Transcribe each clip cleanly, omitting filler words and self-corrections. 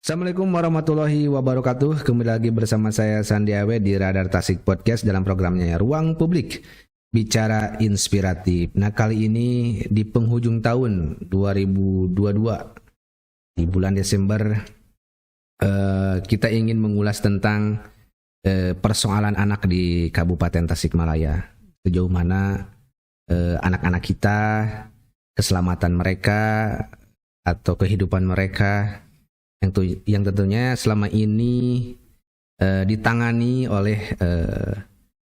Assalamualaikum warahmatullahi wabarakatuh. Kembali lagi bersama saya Sandi Awe di Radar Tasik Podcast dalam programnya Ruang Publik Bicara Inspiratif. Nah, kali ini di penghujung tahun 2022 di bulan Desember kita ingin mengulas tentang persoalan anak di Kabupaten Tasikmalaya. Sejauh mana anak-anak kita, keselamatan mereka atau kehidupan mereka yang tentunya selama ini ditangani oleh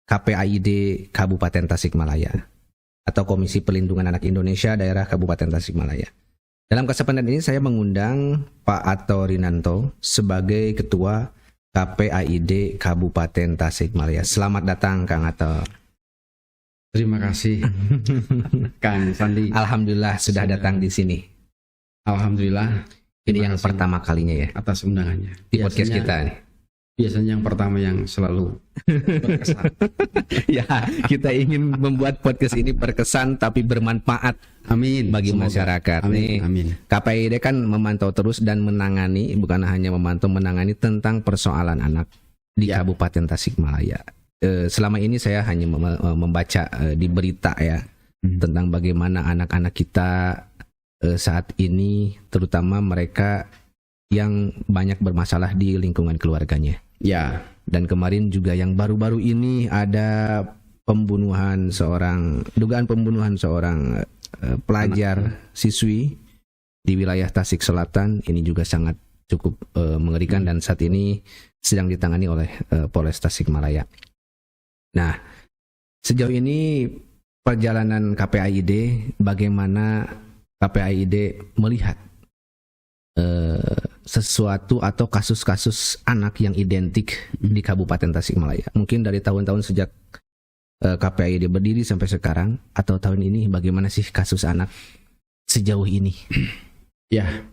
KPAID Kabupaten Tasikmalaya atau Komisi Pelindungan Anak Indonesia Daerah Kabupaten Tasikmalaya. Dalam kesempatan ini saya mengundang Pak Ato Rinanto sebagai Ketua KPAID Kabupaten Tasikmalaya. Selamat datang Kang Ato. Terima kasih Kang Sandi. Alhamdulillah sudah datang di sini. Alhamdulillah. Ini yang pertama kalinya ya atas undangannya di podcast kita nih. Biasanya yang pertama yang selalu berkesan. Ya, kita ingin membuat podcast ini berkesan tapi bermanfaat. Amin. Bagi Semoga. masyarakat. Amin. Nih, Amin. KPAID kan memantau terus dan menangani, bukan hanya memantau, menangani tentang persoalan anak di Kabupaten Tasikmalaya. Selama ini saya hanya membaca di berita ya tentang bagaimana anak-anak kita saat ini, terutama mereka yang banyak bermasalah di lingkungan keluarganya. Ya. Dan kemarin juga yang baru-baru ini ada dugaan pembunuhan seorang pelajar siswi di wilayah Tasik Selatan. Ini juga sangat cukup mengerikan dan saat ini sedang ditangani oleh Polres Tasikmalaya. Nah, sejauh ini perjalanan KPAID, bagaimana KPAID melihat sesuatu atau kasus-kasus anak yang identik di Kabupaten Tasikmalaya? Mungkin dari tahun-tahun sejak KPAID berdiri sampai sekarang atau tahun ini, bagaimana sih kasus anak sejauh ini? Ya.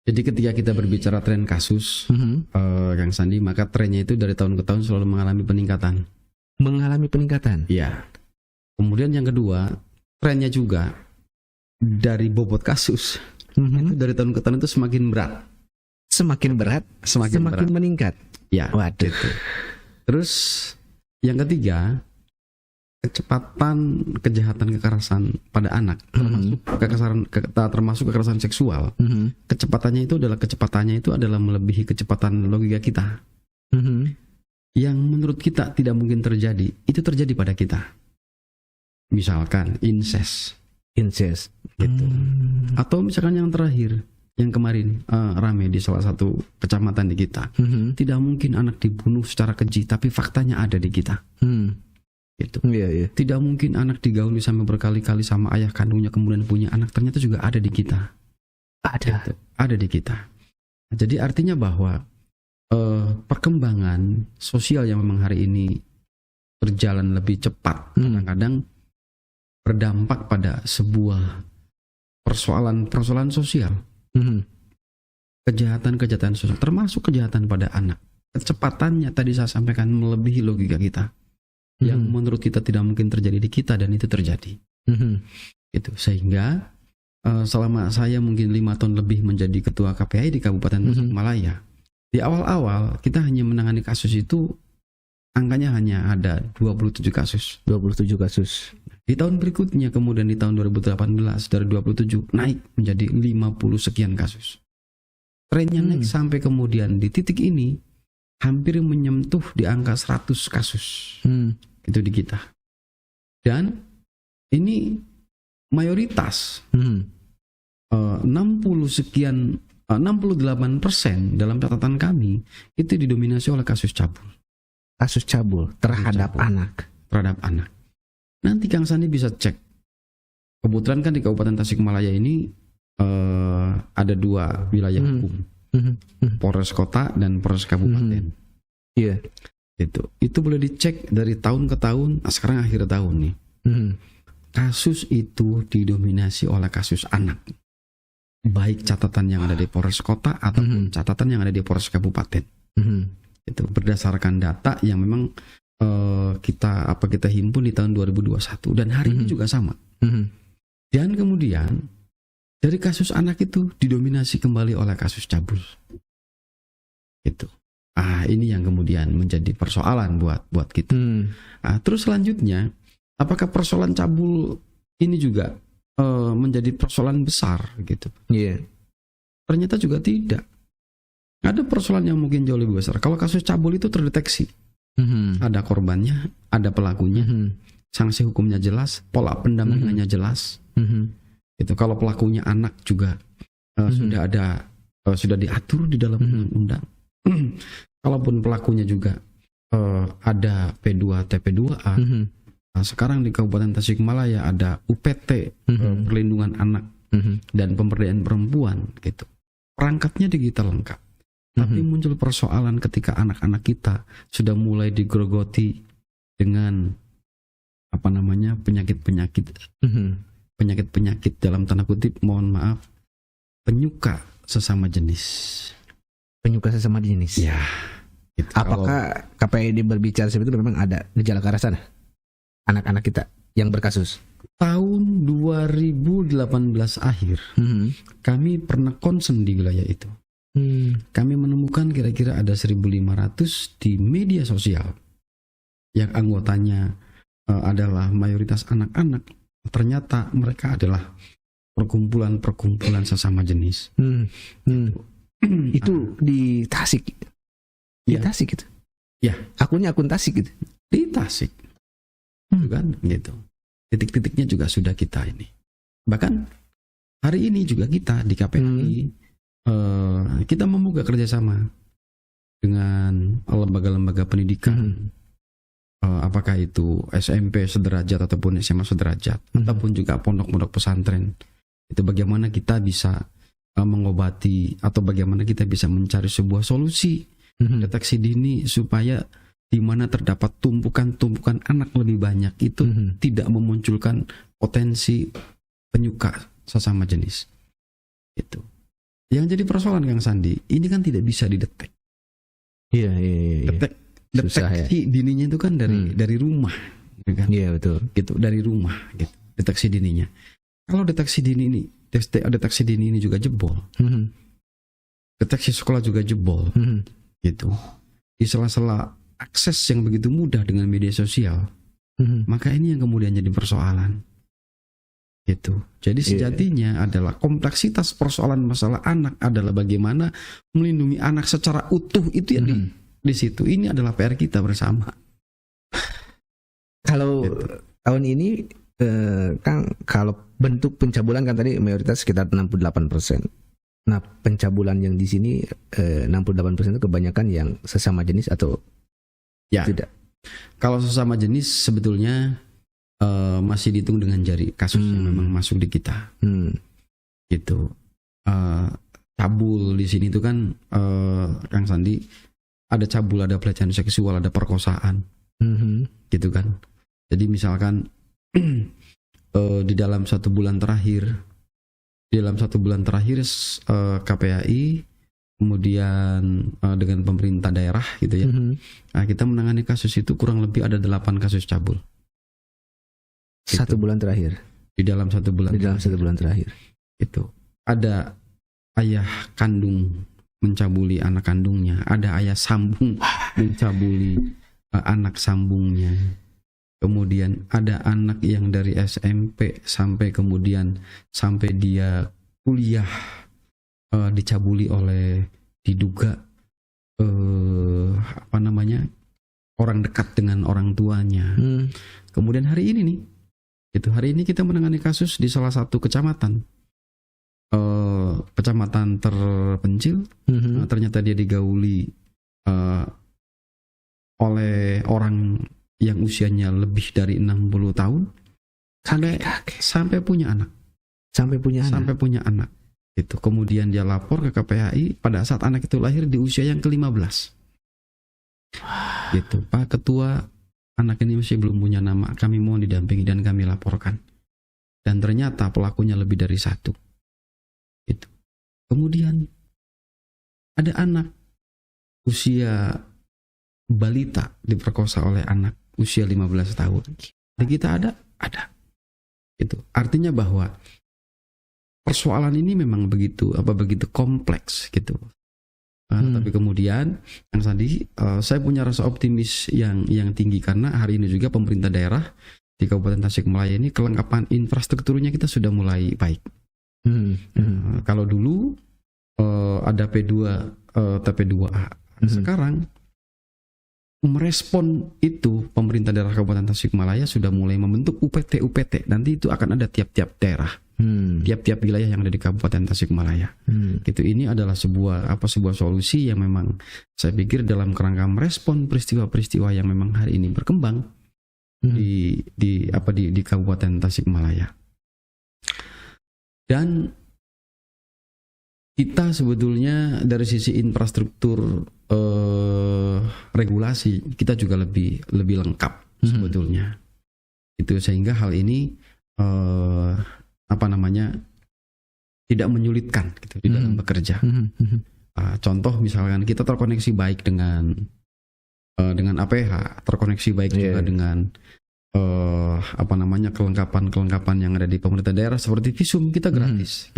Jadi ketika kita berbicara tren kasus, Kang Sandi, maka trennya itu dari tahun ke tahun selalu mengalami peningkatan. Mengalami peningkatan? Ya. Kemudian yang kedua, trennya juga dari bobot kasus itu dari tahun ke tahun itu semakin berat. Semakin berat, semakin berat. Meningkat. Ya. Waduh. Gitu. Terus yang ketiga, kecepatan kejahatan kekerasan pada anak, termasuk kekerasan seksual. Kecepatannya itu adalah melebihi kecepatan logika kita. Yang menurut kita tidak mungkin terjadi, itu terjadi pada kita. Misalkan incest gitu. Atau misalkan yang terakhir, yang kemarin rame di salah satu kecamatan di kita. Tidak mungkin anak dibunuh secara keji, tapi faktanya ada di kita. Gitu. Tidak mungkin anak digauli sampai berkali-kali sama ayah kandungnya kemudian punya anak, ternyata juga ada di kita. Gitu. Ada di kita. Jadi artinya bahwa perkembangan sosial yang memang hari ini berjalan lebih cepat, kadang-kadang berdampak pada sebuah persoalan sosial. Kejahatan sosial, termasuk kejahatan pada anak. Kecepatannya tadi saya sampaikan melebihi logika kita. Yang menurut kita tidak mungkin terjadi di kita, dan itu terjadi. Gitu. Sehingga selama saya mungkin 5 tahun lebih menjadi ketua KPAI di Kabupaten Tasikmalaya, di awal-awal kita hanya menangani kasus itu, angkanya hanya ada 27 kasus. 27 kasus. Di tahun berikutnya, kemudian di tahun 2018 dari 27 naik menjadi 50 sekian kasus. Trennya naik sampai kemudian di titik ini hampir menyentuh di angka 100 kasus. Itu di kita. Dan ini mayoritas 68% dalam catatan kami itu didominasi oleh kasus cabul. Kasus cabul terhadap anak. Nanti Kang Sandi bisa cek. Kebetulan kan di Kabupaten Tasikmalaya ini ada 2 wilayah hukum, Polres Kota dan Polres Kabupaten. Iya. Itu boleh dicek dari tahun ke tahun. Nah, sekarang akhir tahun nih. Kasus itu didominasi oleh kasus anak. Baik catatan yang ada di Polres Kota ataupun catatan yang ada di Polres Kabupaten. Itu berdasarkan data yang memang kita himpun di tahun 2021 dan hari ini juga sama. Dan kemudian dari kasus anak itu didominasi kembali oleh kasus cabul. Gitu. Ini yang kemudian menjadi persoalan buat kita. Terus selanjutnya, apakah persoalan cabul ini juga menjadi persoalan besar gitu? Iya. Ternyata juga tidak. Ada persoalan yang mungkin jauh lebih besar. Kalau kasus cabul itu terdeteksi, ada korbannya, ada pelakunya, sanksi hukumnya jelas, pola pendampingannya jelas. Itu kalau pelakunya anak juga sudah diatur di dalam undang-undang. Kalaupun pelakunya juga ada P2 TP2A. Sekarang di Kabupaten Tasikmalaya ada UPT, perlindungan anak dan pemberdayaan perempuan gitu. Perangkatnya digital lengkap. Tapi muncul persoalan ketika anak-anak kita sudah mulai digerogoti dengan penyakit-penyakit dalam tanda kutip, mohon maaf, penyuka sesama jenis. Penyuka sesama jenis. Ya. Gitu. Apakah KPID berbicara seperti itu memang ada gejala ke arah sana? Anak-anak kita yang berkasus. Tahun 2018 akhir, kami pernah concern di wilayah itu. Kami menemukan kira-kira ada 1.500 di media sosial yang anggotanya adalah mayoritas anak-anak. Ternyata mereka adalah perkumpulan sesama jenis. Itu di Tasik. Di Tasik gitu. Ya, akunnya akun Tasik gitu. Di Tasik. Kan gitu. Titik-titiknya juga sudah kita ini. Bahkan hari ini juga kita di KPI kita membuka kerjasama dengan lembaga-lembaga pendidikan. Apakah itu SMP sederajat ataupun SMA sederajat, ataupun juga pondok-pondok pesantren. Itu bagaimana kita bisa mengobati atau bagaimana kita bisa mencari sebuah solusi deteksi dini supaya di mana terdapat tumpukan anak lebih banyak itu tidak memunculkan potensi penyuka sesama jenis. Itu. Yang jadi persoalan Kang Sandi, ini kan tidak bisa didetek. Iya. Deteksi dininya itu kan dari rumah, gitu kan? Iya, betul. Gitu, dari rumah gitu. Deteksi dininya. Kalau deteksi dini ini juga jebol. Deteksi sekolah juga jebol. Gitu. Di sela-sela akses yang begitu mudah dengan media sosial, maka ini yang kemudian jadi persoalan. Gitu. Jadi sejatinya adalah kompleksitas persoalan masalah anak adalah bagaimana melindungi anak secara utuh, itu yang di situ. Ini adalah PR kita bersama. Kalau tahun ini Kang, kalau bentuk pencabulan kan tadi mayoritas sekitar 68%. Nah, pencabulan yang di sini 68% itu kebanyakan yang sesama jenis atau tidak? Kalau sesama jenis sebetulnya masih dihitung dengan jari kasus yang memang masuk di kita. Gitu. Cabul di sini itu kan Kang Sandi, ada cabul, ada pelecehan seksual, ada perkosaan. Gitu kan. Jadi misalkan di dalam 1 bulan terakhir KPAI kemudian dengan pemerintah daerah gitu ya, kita menangani kasus itu kurang lebih ada 8 kasus cabul. Gitu. 1 bulan terakhir. Di dalam 1 bulan. Di dalam 1 bulan terakhir. Itu ada ayah kandung mencabuli anak kandungnya, ada ayah sambung mencabuli anak sambungnya. Kemudian ada anak yang dari SMP sampai dia kuliah dicabuli oleh diduga orang dekat dengan orang tuanya. Kemudian hari ini kita menangani kasus di salah satu kecamatan terpencil. Ternyata dia digauli oleh orang yang usianya lebih dari 60 tahun sampai punya anak. Sampai punya anak. Itu kemudian dia lapor ke KPAI pada saat anak itu lahir di usia yang ke-15. Gitu, Pak Ketua, anak ini masih belum punya nama, kami mohon didampingi dan kami laporkan. Dan ternyata pelakunya lebih dari 1. Gitu. Kemudian ada anak usia balita diperkosa oleh anak usia 15 tahun. Di kita ada. Itu artinya bahwa persoalan ini memang begitu kompleks gitu. Tapi kemudian Kang Sandi, saya punya rasa optimis yang tinggi karena hari ini juga pemerintah daerah di Kabupaten Tasikmalaya ini kelengkapan infrastrukturnya kita sudah mulai baik. Kalau dulu ada TP2A, sekarang merespon itu pemerintah daerah Kabupaten Tasikmalaya sudah mulai membentuk UPT. Nanti itu akan ada tiap-tiap daerah, tiap-tiap wilayah yang ada di Kabupaten Tasikmalaya. Gitu. Ini adalah sebuah solusi yang memang saya pikir dalam kerangka merespon peristiwa-peristiwa yang memang hari ini berkembang di Kabupaten Tasikmalaya. Dan kita sebetulnya dari sisi infrastruktur regulasi kita juga lebih lengkap sebetulnya. Itu sehingga hal ini tidak menyulitkan gitu di dalam bekerja. Contoh misalkan kita terkoneksi baik dengan APH, terkoneksi baik juga dengan kelengkapan yang ada di pemerintah daerah seperti visum kita gratis.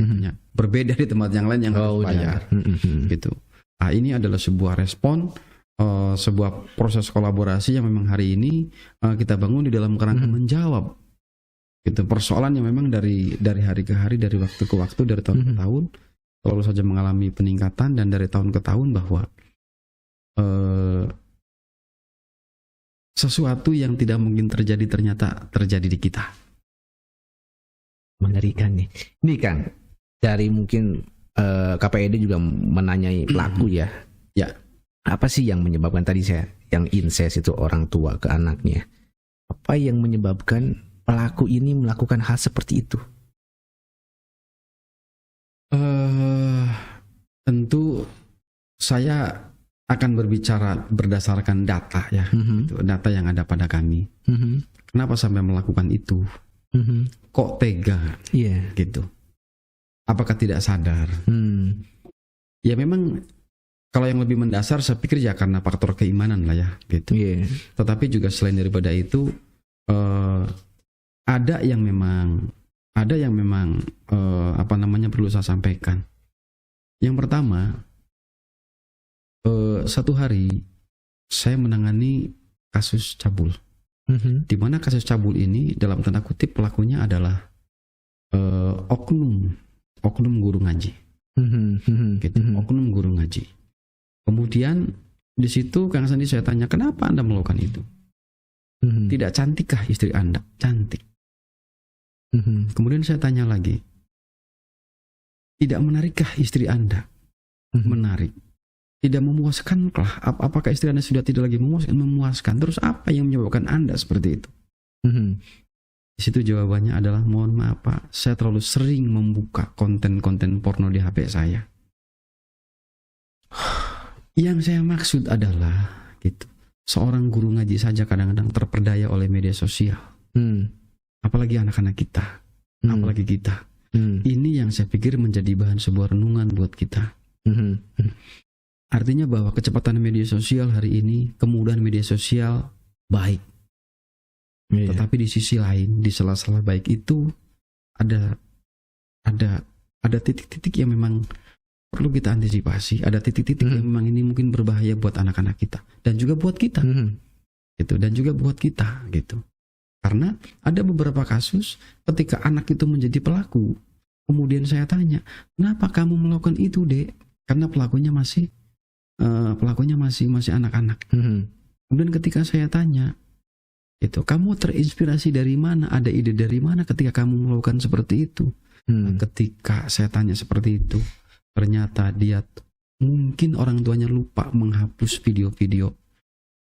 Berbeda di tempat yang lain yang harus bayar. Gitu. Ini adalah sebuah respon, sebuah proses kolaborasi yang memang hari ini kita bangun di dalam kerangka menjawab gitu persoalan yang memang dari hari ke hari, dari waktu ke waktu, dari tahun ke tahun selalu saja mengalami peningkatan, dan dari tahun ke tahun bahwa sesuatu yang tidak mungkin terjadi ternyata terjadi di kita. Mengerikan nih. Ini Kang, dari mungkin KPED juga menanyai pelaku ya. Ya. Apa sih yang menyebabkan tadi yang incest itu orang tua ke anaknya? Apa yang menyebabkan pelaku ini melakukan hal seperti itu? Tentu saya akan berbicara berdasarkan data ya, data yang ada pada kami. Kenapa sampai melakukan itu? Kok tega? Gitu. Apakah tidak sadar? Ya memang kalau yang lebih mendasar saya pikir ya karena faktor keimanan lah ya, gitu. Tetapi juga selain daripada itu ada yang memang perlu saya sampaikan. Yang pertama, satu hari saya menangani kasus cabul, di mana kasus cabul ini dalam tanda kutip pelakunya adalah oknum guru ngaji, gitu, oknum guru ngaji. Kemudian di situ Kang Sandi saya tanya, kenapa Anda melakukan itu? Tidak cantikkah istri Anda? Cantik. Kemudian saya tanya lagi, tidak menarikkah istri Anda? Menarik. Tidak memuaskankah? Apakah istri Anda sudah tidak lagi memuaskan? Terus apa yang menyebabkan Anda seperti itu? Di situ jawabannya adalah, mohon maaf Pak, saya terlalu sering membuka konten-konten porno di HP saya. Yang saya maksud adalah gitu, seorang guru ngaji saja kadang-kadang terperdaya oleh media sosial. Apalagi anak-anak kita, apalagi kita. Ini yang saya pikir menjadi bahan sebuah renungan buat kita. Artinya bahwa kecepatan media sosial hari ini, kemudahan media sosial baik. Tetapi di sisi lain, di sela-sela baik itu ada titik-titik yang memang perlu kita antisipasi. Ada titik-titik yang memang ini mungkin berbahaya buat anak-anak kita dan juga buat kita. Gitu, dan juga buat kita gitu. Karena ada beberapa kasus ketika anak itu menjadi pelaku, kemudian saya tanya, kenapa kamu melakukan itu, Dek? Karena pelakunya masih anak-anak. Kemudian ketika saya tanya, itu kamu terinspirasi dari mana? Ada ide dari mana ketika kamu melakukan seperti itu? Ketika saya tanya seperti itu, ternyata dia mungkin orang tuanya lupa menghapus video-video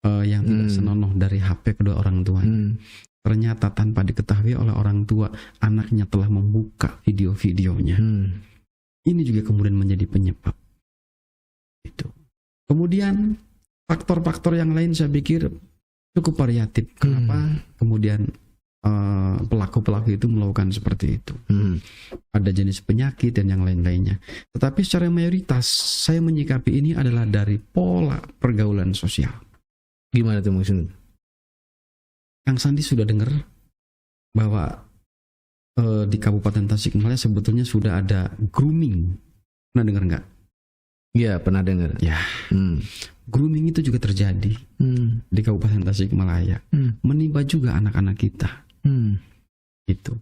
yang tidak senonoh dari HP kedua orang tuanya. Ternyata tanpa diketahui oleh orang tua, anaknya telah membuka video-videonya. Ini juga kemudian menjadi penyebab. Itu. Kemudian faktor-faktor yang lain saya pikir cukup variatif. Kenapa kemudian pelaku-pelaku itu melakukan seperti itu? Ada jenis penyakit dan yang lain-lainnya. Tetapi secara mayoritas saya menyikapi ini adalah dari pola pergaulan sosial. Gimana tuh maksudnya? Kang Sandi sudah dengar bahwa di Kabupaten Tasikmalaya sebetulnya sudah ada grooming. Pernah dengar nggak? Iya, pernah dengar. Ya, grooming itu juga terjadi di Kabupaten Tasikmalaya, menimpa juga anak-anak kita. Itu,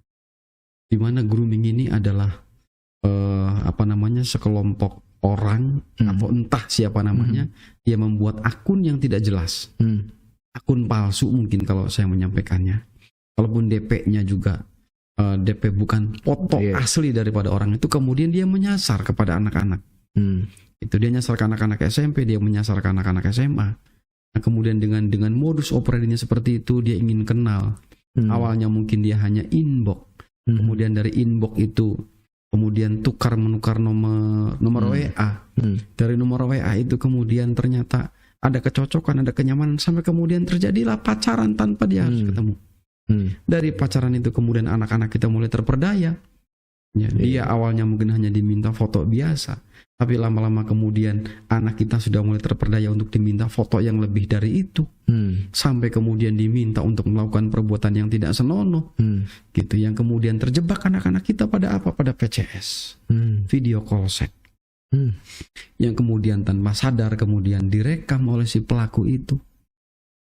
dimana grooming ini adalah sekelompok orang atau entah siapa namanya, dia membuat akun yang tidak jelas, akun palsu mungkin kalau saya menyampaikannya. Kalaupun DP-nya juga DP bukan foto asli daripada orang itu, kemudian dia menyasar kepada anak-anak. Itu dia nyasar ke anak-anak SMP, dia menyasar ke anak-anak SMA. Nah, kemudian dengan modus operandinya seperti itu, dia ingin kenal. Awalnya mungkin dia hanya inbox, kemudian dari inbox itu kemudian menukar nomor WA. Dari nomor WA itu kemudian ternyata ada kecocokan, ada kenyamanan, sampai kemudian terjadilah pacaran tanpa dia harus ketemu. Dari pacaran itu kemudian anak-anak kita mulai terperdaya. Ya, dia awalnya mungkin hanya diminta foto biasa, tapi lama-lama kemudian anak kita sudah mulai terperdaya untuk diminta foto yang lebih dari itu, sampai kemudian diminta untuk melakukan perbuatan yang tidak senonoh, gitu. Yang kemudian terjebak anak-anak kita pada apa? Pada VCS, video call set, yang kemudian tanpa sadar kemudian direkam oleh si pelaku itu.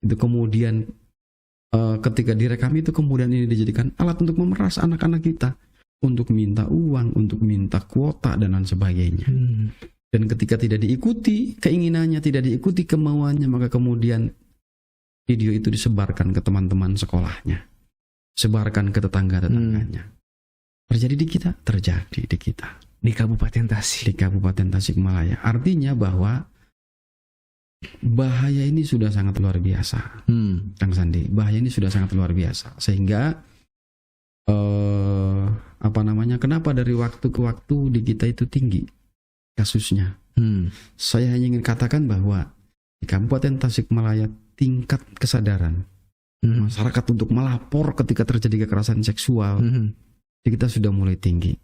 Itu kemudian ketika direkam itu kemudian ini dijadikan alat untuk memeras anak-anak kita, untuk minta uang, untuk minta kuota dan lain sebagainya. Dan ketika tidak diikuti keinginannya, tidak diikuti kemauannya, maka kemudian video itu disebarkan ke teman-teman sekolahnya, sebarkan ke tetangga-tetangganya. Terjadi di kita, terjadi di kita. Di Kabupaten Tasik. Di Kabupaten Tasikmalaya. Artinya bahwa bahaya ini sudah sangat luar biasa, Kang Sandi. Bahaya ini sudah sangat luar biasa, sehingga kenapa dari waktu ke waktu di kita itu tinggi kasusnya. Saya hanya ingin katakan bahwa di Kabupaten Tasikmalaya tingkat kesadaran masyarakat untuk melapor ketika terjadi kekerasan seksual di kita sudah mulai tinggi.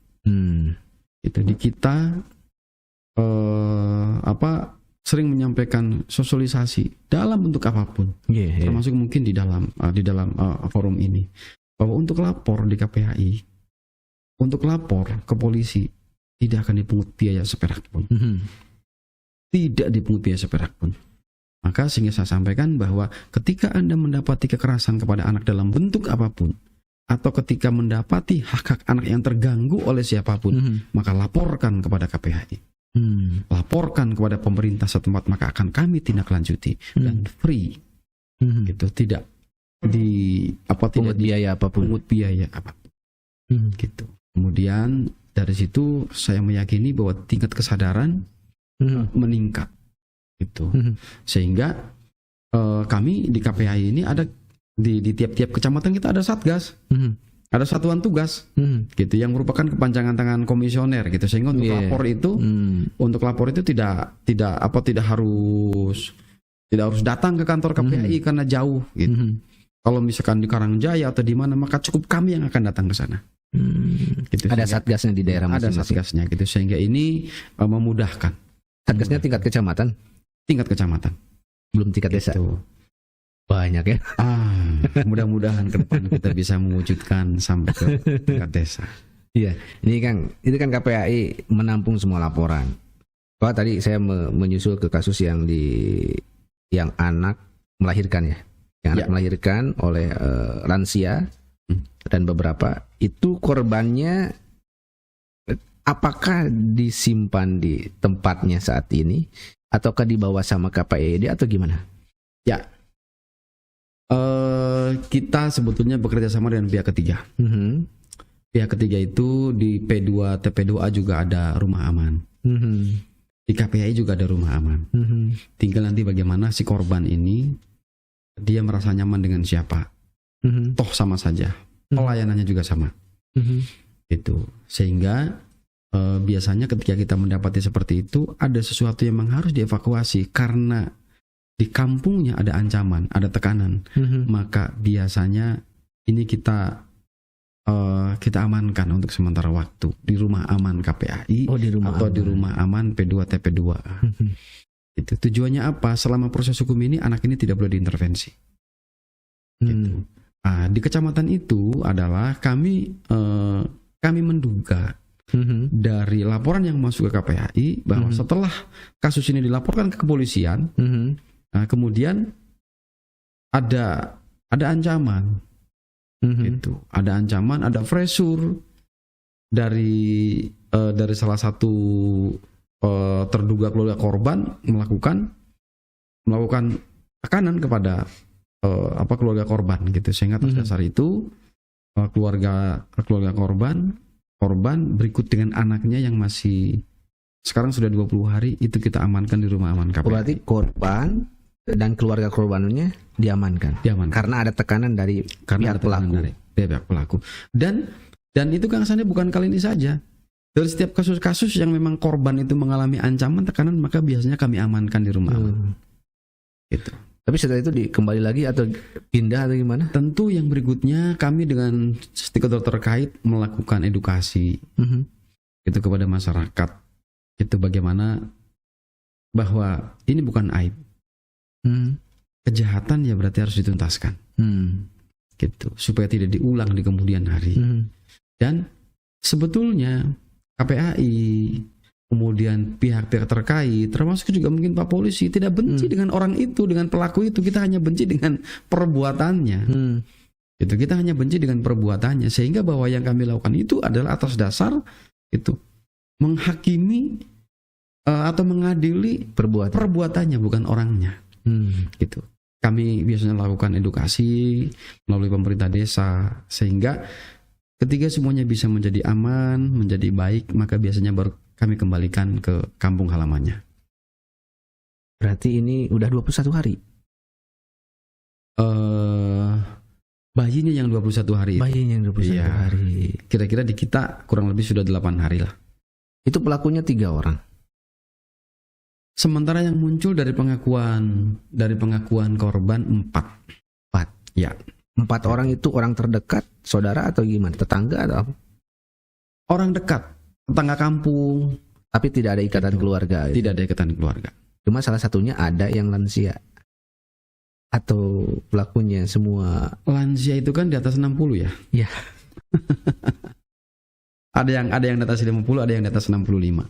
Itu di kita sering menyampaikan sosialisasi dalam bentuk apapun, termasuk mungkin di dalam forum ini, bahwa untuk lapor di KPHI, untuk lapor ke polisi tidak akan dipungut biaya seperak pun. Tidak dipungut biaya seperak pun. Maka sehingga saya sampaikan bahwa ketika Anda mendapati kekerasan kepada anak dalam bentuk apapun, atau ketika mendapati hak-hak anak yang terganggu oleh siapapun, maka laporkan kepada KPHI. Laporkan kepada pemerintah setempat, maka akan kami tindak lanjuti dan free. Gitu, tidak pungut biaya apapun. Gitu. Kemudian dari situ saya meyakini bahwa tingkat kesadaran meningkat, gitu. Sehingga kami di KPHI ini ada di tiap-tiap kecamatan kita ada satgas, ada satuan tugas, gitu, yang merupakan kepanjangan tangan komisioner, gitu. Sehingga untuk lapor itu tidak harus datang ke kantor KPHI karena jauh, gitu. Kalau misalkan di Karangjaya atau di mana, maka cukup kami yang akan datang ke sana. Gitu, ada satgasnya di daerah masing-masing. Ada satgasnya, gitu, sehingga ini memudahkan. Satgasnya tingkat kecamatan? Tingkat kecamatan. Belum tingkat desa? Banyak ya. Mudah-mudahan ke depan kita bisa mewujudkan sampai ke tingkat desa. Iya, ini kan KPHI menampung semua laporan. Kalau tadi saya menyusul ke kasus yang anak melahirkan ya. Yang anak melahirkan oleh lansia dan beberapa itu korbannya apakah disimpan di tempatnya saat ini ataukah dibawa sama KPID atau gimana? Ya, kita sebetulnya bekerja sama dengan pihak ketiga. Pihak ketiga itu di P2 TP2A juga ada rumah aman. Di KPI juga ada rumah aman. Tinggal nanti bagaimana si korban ini dia merasa nyaman dengan siapa. Toh sama saja, pelayanannya juga sama. Itu sehingga biasanya ketika kita mendapati seperti itu, ada sesuatu yang memang harus dievakuasi karena di kampungnya ada ancaman, ada tekanan. Maka biasanya ini kita amankan untuk sementara waktu di rumah aman KPAI di rumah aman P2 TP2A. Itu tujuannya apa? Selama proses hukum ini anak ini tidak boleh diintervensi. Gitu. Di kecamatan itu adalah kami menduga dari laporan yang masuk ke KPAI bahwa setelah kasus ini dilaporkan ke kepolisian, nah, kemudian ada ancaman, gitu, ada ancaman, ada pressure dari salah satu terduga keluarga korban melakukan tekanan kepada keluarga korban, gitu, sehingga atas dasar itu keluarga korban berikut dengan anaknya yang masih sekarang sudah 20 hari itu kita amankan di rumah aman KPAI. Berarti korban dan keluarga korbannya diamankan. Karena ada tekanan dari pihak pelaku. Dan itu Kang Sandi bukan kali ini saja. Dari setiap kasus-kasus yang memang korban itu mengalami ancaman, tekanan, maka biasanya kami amankan di rumah aman. Gitu. Tapi setelah itu kembali lagi atau pindah atau gimana? Tentu yang berikutnya kami dengan stakeholder terkait melakukan edukasi itu kepada masyarakat. Itu bagaimana bahwa ini bukan aib. Kejahatan ya berarti harus dituntaskan. Gitu, supaya tidak diulang di kemudian hari. Dan sebetulnya KPAI, kemudian pihak-pihak terkait, termasuk juga mungkin Pak Polisi, tidak benci dengan orang itu, dengan pelaku itu. Kita hanya benci dengan perbuatannya. Itu kita hanya benci dengan perbuatannya, sehingga bahwa yang kami lakukan itu adalah atas dasar itu menghakimi atau mengadili perbuatannya, bukan orangnya. Gitu. Kami biasanya lakukan edukasi melalui pemerintah desa, sehingga ketika semuanya bisa menjadi aman, menjadi baik, maka biasanya baru kami kembalikan ke kampung halamannya. Berarti ini udah 21 hari? Bayinya yang 21 hari itu. Bayinya yang 21 hari. Kira-kira di kita kurang lebih sudah 8 hari lah. Itu pelakunya 3 orang? Sementara yang muncul dari pengakuan korban 4. Ya. 4 orang itu orang terdekat, saudara atau gimana? Tetangga atau apa? Orang dekat, tetangga kampung. Tapi tidak ada ikatan keluarga. Tidak ada ikatan keluarga. Cuma salah satunya ada yang lansia. Atau pelakunya semua lansia itu kan di atas 60 ya? Iya. Ada yang di atas 50, ada yang di atas 65.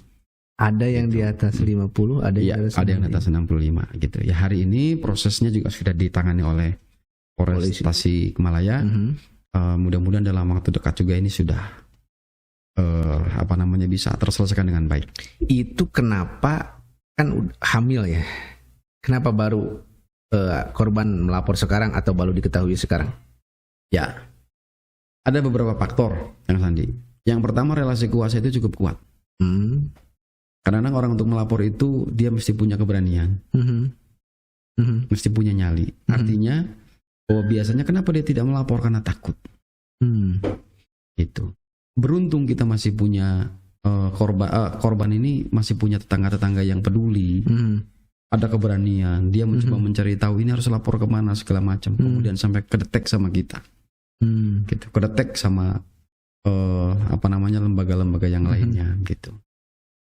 Ada yang di atas 50, ada yang di atas 65 gitu. Ya, hari ini prosesnya juga sudah ditangani oleh Polres Tasikmalaya. Mudah-mudahan dalam waktu dekat juga ini sudah bisa terselesaikan dengan baik. Itu kenapa kan hamil ya? Kenapa baru korban melapor sekarang atau baru diketahui sekarang? Ya, ada beberapa faktor yang Sandi. Yang pertama, relasi kuasa itu cukup kuat. Kadang-kadang orang untuk melapor itu dia mesti punya keberanian, mesti punya nyali. Artinya, biasanya kenapa dia tidak melapor karena takut. Itu. Beruntung kita masih punya korban ini masih punya tetangga-tetangga yang peduli. Ada keberanian, dia mencoba mencari tahu ini harus lapor kemana segala macam. Kemudian sampai kedetek sama kita, gitu. Kedetek sama lembaga-lembaga yang lainnya, gitu.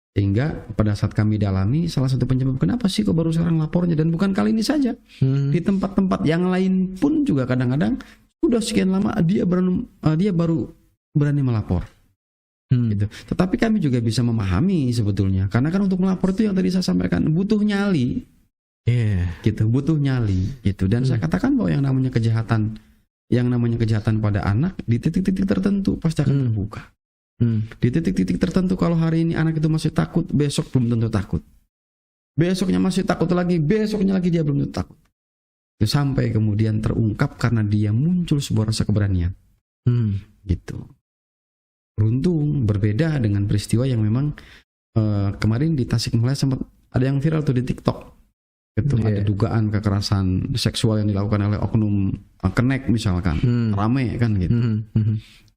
Sehingga pada saat kami dalami, salah satu penyebab kenapa sih kok baru sekarang lapornya, dan bukan kali ini saja, di tempat-tempat yang lain pun juga kadang-kadang sudah sekian lama dia baru berani melapor. Gitu. Tetapi kami juga bisa memahami sebetulnya, karena kan untuk melapor itu yang tadi saya sampaikan butuh nyali, gitu, butuh nyali, gitu. Dan saya katakan bahwa yang namanya kejahatan pada anak di titik-titik tertentu pasti akan terbuka. Di titik-titik tertentu, kalau hari ini anak itu masih takut, besok belum tentu takut. Besoknya masih takut lagi, besoknya lagi dia belum tentu takut. Sampai kemudian terungkap karena dia muncul sebuah rasa keberanian. Gitu. Beruntung berbeda dengan peristiwa yang memang kemarin di Tasikmalaya sempat ada yang viral tuh di TikTok. Itu ada dugaan kekerasan seksual yang dilakukan oleh oknum kenek misalkan, rame kan gitu.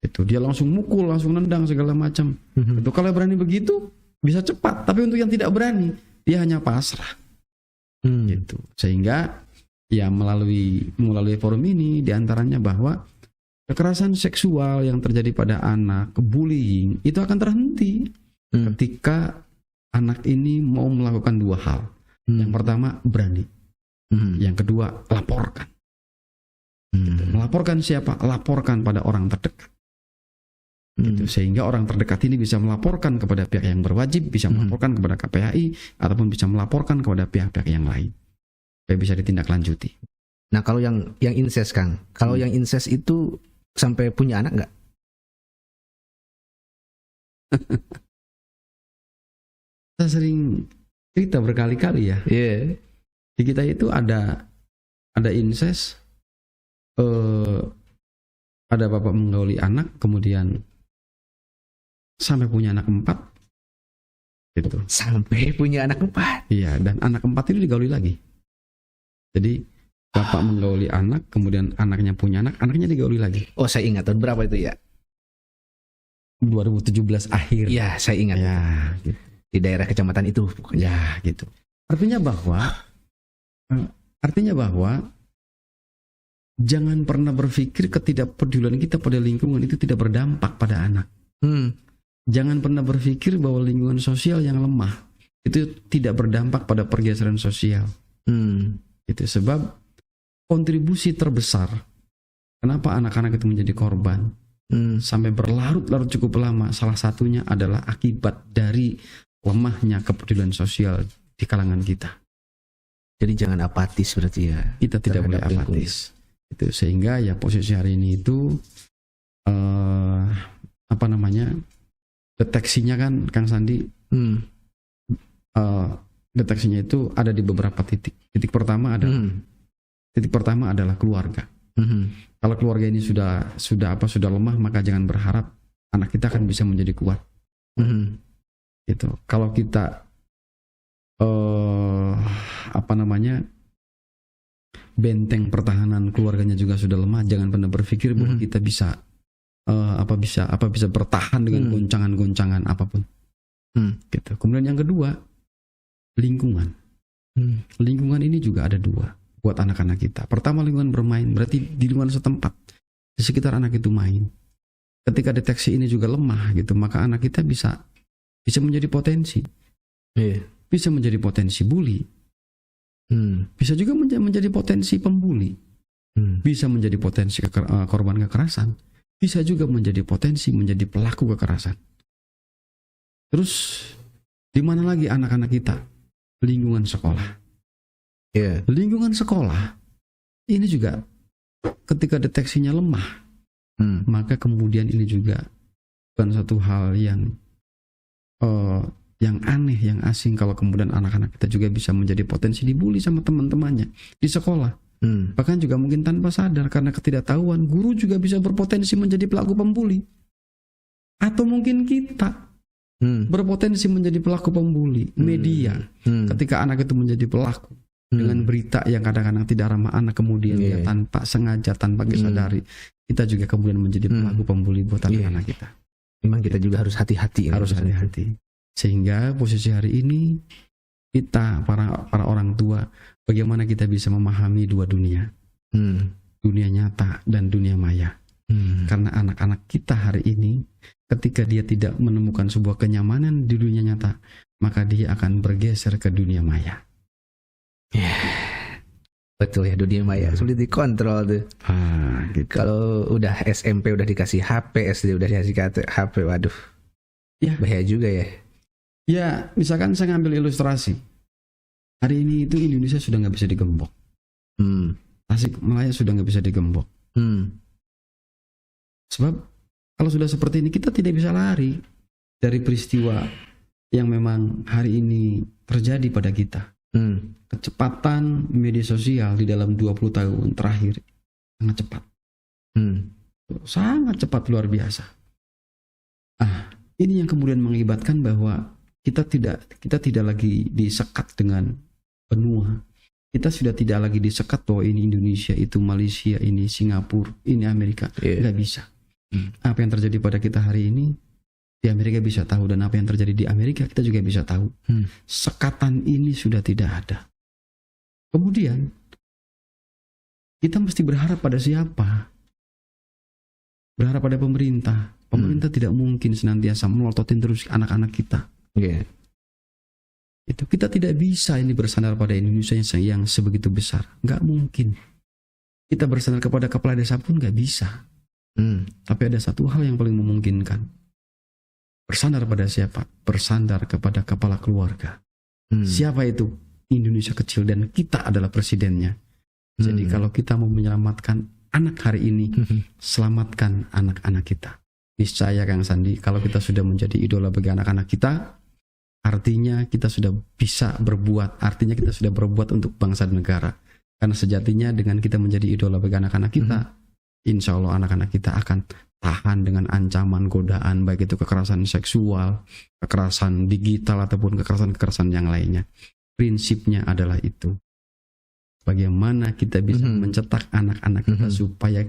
Itu dia langsung mukul, langsung nendang segala macam. Itu kalau berani begitu bisa cepat, tapi untuk yang tidak berani dia hanya pasrah. Gitu. Sehingga ya melalui forum ini diantaranya bahwa kekerasan seksual yang terjadi pada anak, bullying itu akan terhenti ketika anak ini mau melakukan 2 hal. Yang pertama berani, yang kedua laporkan. Melaporkan siapa? Laporkan pada orang terdekat. Gitu. Sehingga orang terdekat ini bisa melaporkan kepada pihak yang berwajib, bisa melaporkan kepada KPAI, ataupun bisa melaporkan kepada pihak-pihak yang lain supaya bisa ditindaklanjuti. Nah kalau yang incest Kang, kalau yang incest itu sampai punya anak nggak? Kita sering cerita berkali-kali ya. Iya. Di kita itu ada incest, ada bapak menggauli anak, kemudian sampai punya anak 4, gitu. Sampai punya anak 4. Iya, dan anak 4 itu digauli lagi. Jadi bapak menggauli anak, kemudian anaknya punya anak, anaknya digauli lagi. Oh saya ingat tahun berapa itu ya? 2017 akhir. Iya saya ingat. Ya, gitu. Di daerah kecamatan itu. Ya, gitu. Artinya bahwa jangan pernah berpikir ketidakpedulian kita pada lingkungan itu tidak berdampak pada anak. Jangan pernah berpikir bahwa lingkungan sosial yang lemah itu tidak berdampak pada pergeseran sosial. Itu sebab kontribusi terbesar kenapa anak-anak itu menjadi korban sampai berlarut-larut cukup lama, salah satunya adalah akibat dari lemahnya kepedulian sosial di kalangan kita. Jadi jangan apatis berarti ya. Kita tidak boleh apatis. Itu sehingga ya posisi hari ini itu deteksinya kan Kang Sandi, deteksinya itu ada di beberapa titik. Titik pertama adalah keluarga. Kalau keluarga ini sudah lemah, maka jangan berharap anak kita akan bisa menjadi kuat. Gitu. Kalau kita benteng pertahanan keluarganya juga sudah lemah, jangan pernah berpikir bahwa kita bisa bertahan dengan goncangan-goncangan apapun. Gitu. Kemudian yang kedua, lingkungan. Lingkungan ini juga ada 2 buat anak-anak kita. Pertama, lingkungan bermain, berarti di lingkungan setempat, di sekitar anak itu main. Ketika deteksi ini juga lemah gitu, maka anak kita bisa menjadi potensi. Bisa menjadi potensi bully. Bisa juga menjadi potensi pembuli. Bisa menjadi potensi korban kekerasan. Bisa juga menjadi potensi menjadi pelaku kekerasan. Terus di mana lagi anak-anak kita? Lingkungan sekolah. Lingkungan sekolah ini juga ketika deteksinya lemah, maka kemudian ini juga bukan satu hal yang aneh, yang asing kalau kemudian anak-anak kita juga bisa menjadi potensi dibully sama teman-temannya di sekolah. Bahkan juga mungkin tanpa sadar karena ketidaktahuan, guru juga bisa berpotensi menjadi pelaku pembuli. Atau mungkin kita berpotensi menjadi pelaku pembuli. Media, ketika anak itu menjadi pelaku dengan berita yang kadang-kadang tidak ramah anak, kemudian dia tanpa sengaja, tanpa disadari, kita juga kemudian menjadi pelaku pembuli buat anak-anak kita. Memang kita juga harus hati-hati. Harus hati-hati. Sehingga posisi hari ini kita para orang tua, bagaimana kita bisa memahami 2 dunia, dunia nyata dan dunia maya. Karena anak-anak kita hari ini, ketika dia tidak menemukan sebuah kenyamanan di dunia nyata, maka dia akan bergeser ke dunia maya. Betul ya, dunia maya sulit dikontrol tuh. Gitu. Kalau udah SMP udah dikasih HP, SD udah dikasih HP, waduh, bahaya juga ya. Ya, misalkan saya ngambil ilustrasi. Hari ini itu Indonesia sudah nggak bisa digembok. Tasikmalaya sudah nggak bisa digembok. Sebab kalau sudah seperti ini, kita tidak bisa lari dari peristiwa yang memang hari ini terjadi pada kita. Kecepatan media sosial di dalam 20 tahun terakhir sangat cepat. Sangat cepat, luar biasa. Ini yang kemudian mengakibatkan bahwa kita tidak lagi disekat dengan benua. Kita sudah tidak lagi disekat bahwa ini Indonesia, itu Malaysia, ini Singapura, ini Amerika. Nggak bisa. Apa yang terjadi pada kita hari ini di Amerika bisa tahu, dan apa yang terjadi di Amerika kita juga bisa tahu. Sekatan ini sudah tidak ada. Kemudian kita mesti berharap pada siapa? Berharap pada pemerintah. Pemerintah tidak mungkin senantiasa melototin terus anak-anak kita. Itu kita tidak bisa ini bersandar pada Indonesia yang sebegitu besar. Nggak mungkin. Kita bersandar kepada kepala desa pun nggak bisa. Tapi ada satu hal yang paling memungkinkan. Bersandar pada siapa? Bersandar kepada kepala keluarga. Siapa itu? Indonesia kecil dan kita adalah presidennya. Jadi kalau kita mau menyelamatkan anak hari ini, selamatkan anak-anak kita. Niscaya Kang Sandi, kalau kita sudah menjadi idola bagi anak-anak kita, artinya kita sudah bisa berbuat, artinya kita sudah berbuat untuk bangsa dan negara. Karena sejatinya dengan kita menjadi idola bagi anak-anak kita, insya Allah anak-anak kita akan tahan dengan ancaman, godaan, baik itu kekerasan seksual, kekerasan digital, ataupun kekerasan-kekerasan yang lainnya. Prinsipnya adalah itu. Bagaimana kita bisa mencetak anak-anak kita supaya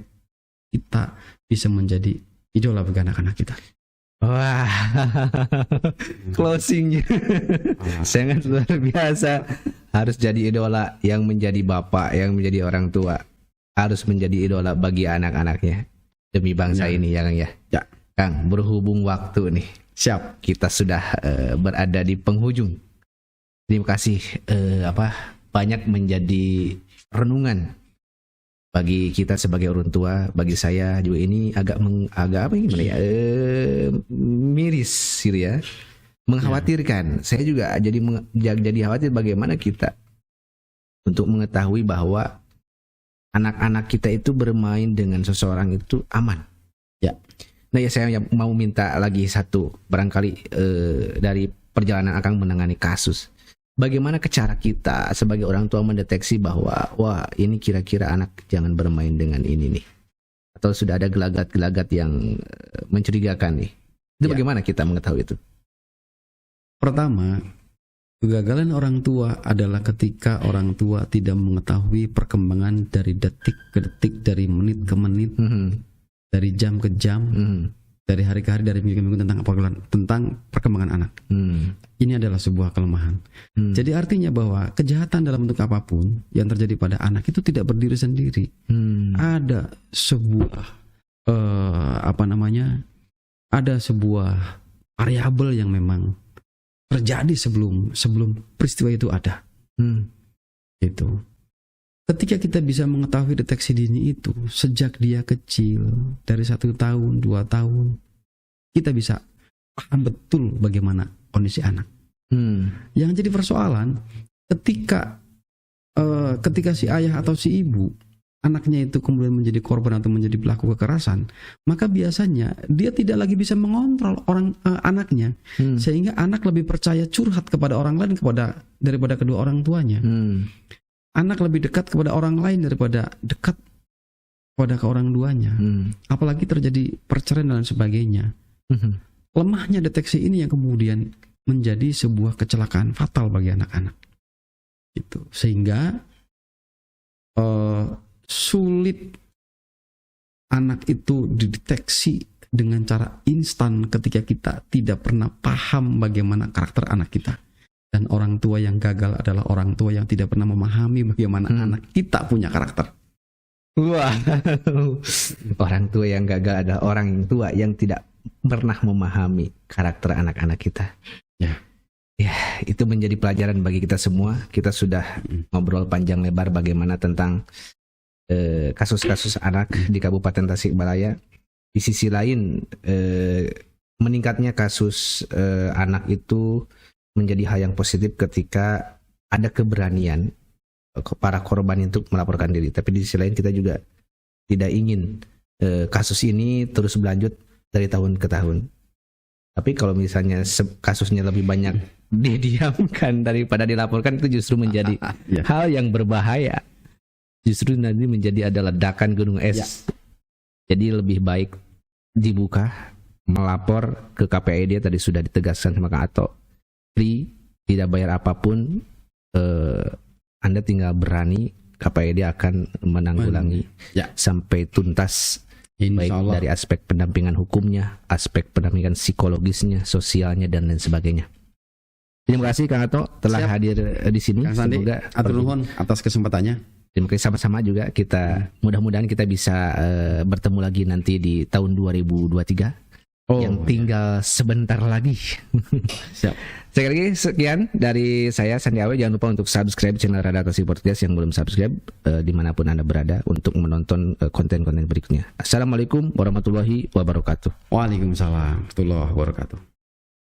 kita bisa menjadi idola bagi anak-anak kita. Wah, closingnya sangat luar biasa. Harus jadi idola, yang menjadi bapak, yang menjadi orang tua, harus menjadi idola bagi anak-anaknya demi bangsa ini, ya Kang ya. Ya, Kang, berhubung waktu nih, siap. kita sudah berada di penghujung. Terima kasih banyak menjadi renungan bagi kita sebagai orang tua. Bagi saya juga ini agak miris gitu ya, mengkhawatirkan. Saya juga jadi khawatir bagaimana kita untuk mengetahui bahwa anak-anak kita itu bermain dengan seseorang itu aman. Ya. Nah ya, saya mau minta lagi satu, barangkali dari perjalanan Akang menangani kasus. Bagaimana cara kita sebagai orang tua mendeteksi bahwa wah ini kira-kira anak jangan bermain dengan ini nih, atau sudah ada gelagat-gelagat yang mencurigakan nih? Itu bagaimana kita mengetahui itu? Pertama, kegagalan orang tua adalah ketika orang tua tidak mengetahui perkembangan dari detik ke detik, dari menit ke menit, dari jam ke jam, dari hari ke hari, dari minggu ke minggu tentang perkembangan anak. Ini adalah sebuah kelemahan. Jadi artinya bahwa kejahatan dalam bentuk apapun yang terjadi pada anak itu tidak berdiri sendiri. Ada sebuah ada sebuah variabel yang memang terjadi sebelum peristiwa itu ada. Itu. Ketika kita bisa mengetahui deteksi dini itu sejak dia kecil, dari 1 tahun, 2 tahun, kita bisa paham betul bagaimana kondisi anak. Yang jadi persoalan ketika si ayah atau si ibu, anaknya itu kemudian menjadi korban atau menjadi pelaku kekerasan, maka biasanya dia tidak lagi bisa mengontrol anaknya, sehingga anak lebih percaya curhat kepada orang lain daripada kedua orang tuanya. Anak lebih dekat kepada orang lain daripada dekat kepada orang tuanya. Apalagi terjadi perceraian dan sebagainya. Lemahnya deteksi ini yang kemudian menjadi sebuah kecelakaan fatal bagi anak-anak. Gitu. Sehingga sulit anak itu dideteksi dengan cara instan ketika kita tidak pernah paham bagaimana karakter anak kita. Dan orang tua yang gagal adalah orang tua yang tidak pernah memahami bagaimana anak kita punya karakter. Wah, orang tua yang gagal adalah orang tua yang tidak pernah memahami karakter anak-anak kita. Ya, itu menjadi pelajaran bagi kita semua. Kita sudah ngobrol panjang lebar bagaimana tentang kasus-kasus anak di Kabupaten Tasikmalaya. Di sisi lain, meningkatnya kasus anak itu menjadi hal yang positif ketika ada keberanian para korban untuk melaporkan diri. Tapi di sisi lain kita juga tidak ingin kasus ini terus berlanjut dari tahun ke tahun. Tapi kalau misalnya kasusnya lebih banyak didiamkan daripada dilaporkan, itu justru menjadi hal yang berbahaya. Justru nanti menjadi ada ledakan gunung es. Jadi lebih baik dibuka, melapor ke KPID, tadi sudah ditegaskan sama Kang Ato. Free, tidak bayar apapun, Anda tinggal berani, KPID akan menanggulangi sampai tuntas, baik dari aspek pendampingan hukumnya, aspek pendampingan psikologisnya, sosialnya, dan lain sebagainya. Terima kasih Kang Ato telah hadir di sini. Kang Sandi, atur nuhun atas kesempatannya. Terima kasih, sama-sama juga. Kita mudah-mudahan kita bisa bertemu lagi nanti di tahun 2023. Yang tinggal sebentar lagi. Siap. Sekali lagi sekian dari saya Sandiawe. Jangan lupa untuk subscribe channel Radar Tasik Podcast yang belum subscribe dimanapun Anda berada untuk menonton konten-konten berikutnya. Assalamualaikum warahmatullahi wabarakatuh. Waalaikumsalam warahmatullahi wabarakatuh.